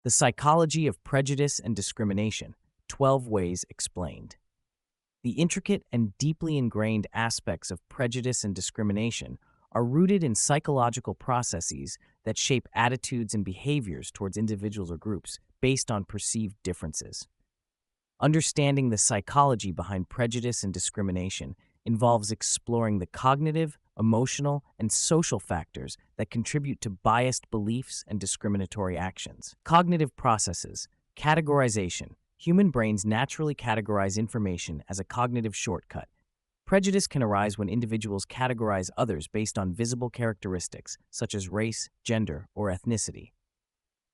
The Psychology of Prejudice and Discrimination, 12 Ways Explained. The intricate and deeply ingrained aspects of prejudice and discrimination are rooted in psychological processes that shape attitudes and behaviors towards individuals or groups based on perceived differences. Understanding the psychology behind prejudice and discrimination involves exploring the cognitive, emotional, and social factors that contribute to biased beliefs and discriminatory actions. Cognitive processes, categorization. Human brains naturally categorize information as a cognitive shortcut. Prejudice can arise when individuals categorize others based on visible characteristics, such as race, gender, or ethnicity.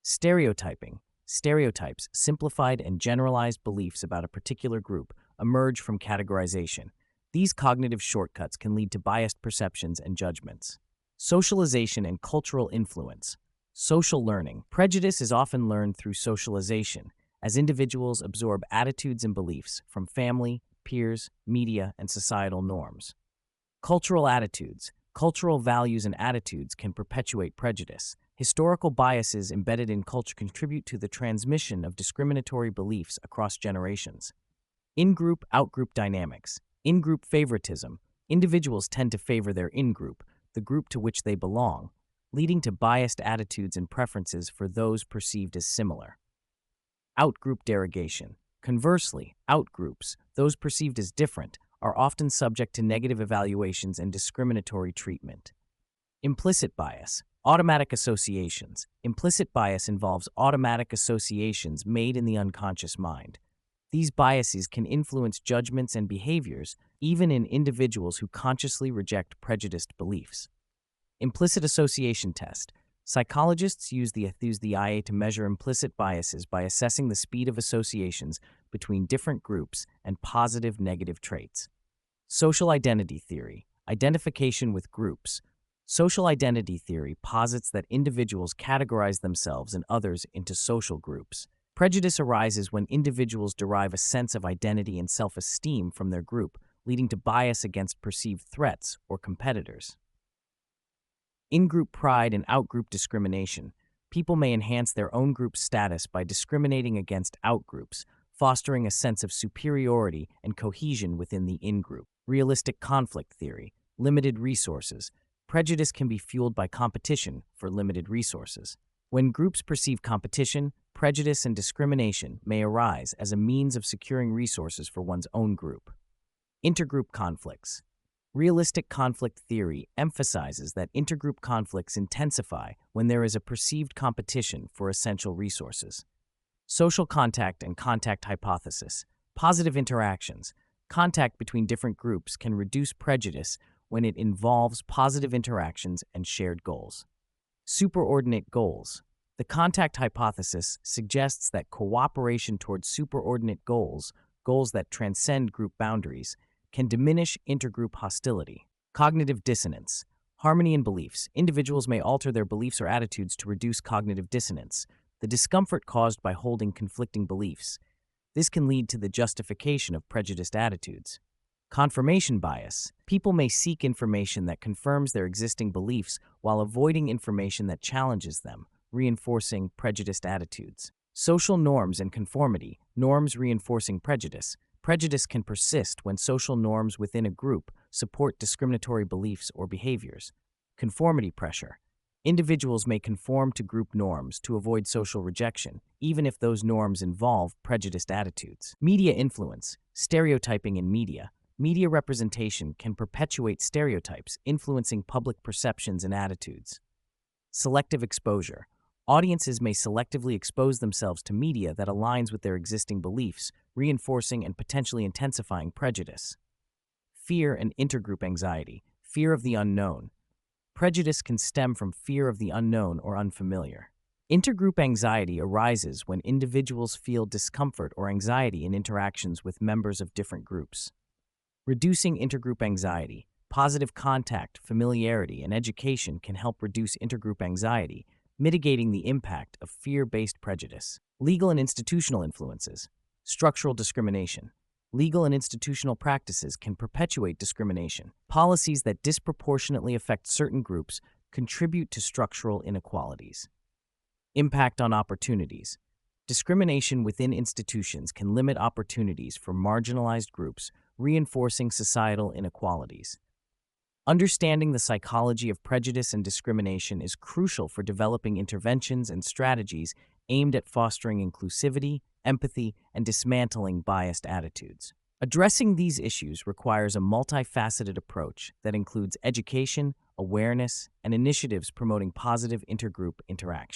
Stereotyping. Stereotypes, simplified and generalized beliefs about a particular group, emerge from categorization. These cognitive shortcuts can lead to biased perceptions and judgments. Socialization and cultural influence. Social learning. Prejudice is often learned through socialization, as individuals absorb attitudes and beliefs from family, peers, media, and societal norms. Cultural attitudes. Cultural values and attitudes can perpetuate prejudice. Historical biases embedded in culture contribute to the transmission of discriminatory beliefs across generations. In-group, out-group dynamics. In-group favoritism. Individuals tend to favor their in-group, the group to which they belong, leading to biased attitudes and preferences for those perceived as similar. Out-group derogation. Conversely, out-groups, those perceived as different, are often subject to negative evaluations and discriminatory treatment. Implicit bias. Automatic associations. Implicit bias involves automatic associations made in the unconscious mind. These biases can influence judgments and behaviors, even in individuals who consciously reject prejudiced beliefs. Implicit association test. Psychologists use the IA to measure implicit biases by assessing the speed of associations between different groups and positive-negative traits. Social identity theory. Identification with groups. Social identity theory posits that individuals categorize themselves and others into social groups. Prejudice arises when individuals derive a sense of identity and self-esteem from their group, leading to bias against perceived threats or competitors. In-group pride and out-group discrimination. People may enhance their own group's status by discriminating against out-groups, fostering a sense of superiority and cohesion within the in-group. Realistic conflict theory. Limited resources. Prejudice can be fueled by competition for limited resources. When groups perceive competition, prejudice and discrimination may arise as a means of securing resources for one's own group. Intergroup conflicts. Realistic conflict theory emphasizes that intergroup conflicts intensify when there is a perceived competition for essential resources. Social contact and contact hypothesis. Positive interactions. Contact between different groups can reduce prejudice when it involves positive interactions and shared goals. Superordinate goals. The contact hypothesis suggests that cooperation towards superordinate goals, goals that transcend group boundaries, can diminish intergroup hostility. Cognitive dissonance. Harmony in beliefs. Individuals may alter their beliefs or attitudes to reduce cognitive dissonance, the discomfort caused by holding conflicting beliefs. This can lead to the justification of prejudiced attitudes. Confirmation bias. People may seek information that confirms their existing beliefs while avoiding information that challenges them, reinforcing prejudiced attitudes. Social norms and conformity. Norms reinforcing prejudice. Prejudice can persist when social norms within a group support discriminatory beliefs or behaviors. Conformity pressure. Individuals may conform to group norms to avoid social rejection, even if those norms involve prejudiced attitudes. Media influence. Stereotyping in media. Media representation can perpetuate stereotypes, influencing public perceptions and attitudes. Selective exposure. Audiences may selectively expose themselves to media that aligns with their existing beliefs, reinforcing and potentially intensifying prejudice. Fear and intergroup anxiety. Fear of the unknown. Prejudice can stem from fear of the unknown or unfamiliar. Intergroup anxiety arises when individuals feel discomfort or anxiety in interactions with members of different groups. Reducing intergroup anxiety. Positive contact, familiarity, and education can help reduce intergroup anxiety, mitigating the impact of fear-based prejudice. Legal and institutional influences. Structural discrimination. Legal and institutional practices can perpetuate discrimination. Policies that disproportionately affect certain groups contribute to structural inequalities. Impact on opportunities. Discrimination within institutions can limit opportunities for marginalized groups, reinforcing societal inequalities. Understanding the psychology of prejudice and discrimination is crucial for developing interventions and strategies aimed at fostering inclusivity, empathy, and dismantling biased attitudes. Addressing these issues requires a multifaceted approach that includes education, awareness, and initiatives promoting positive intergroup interaction.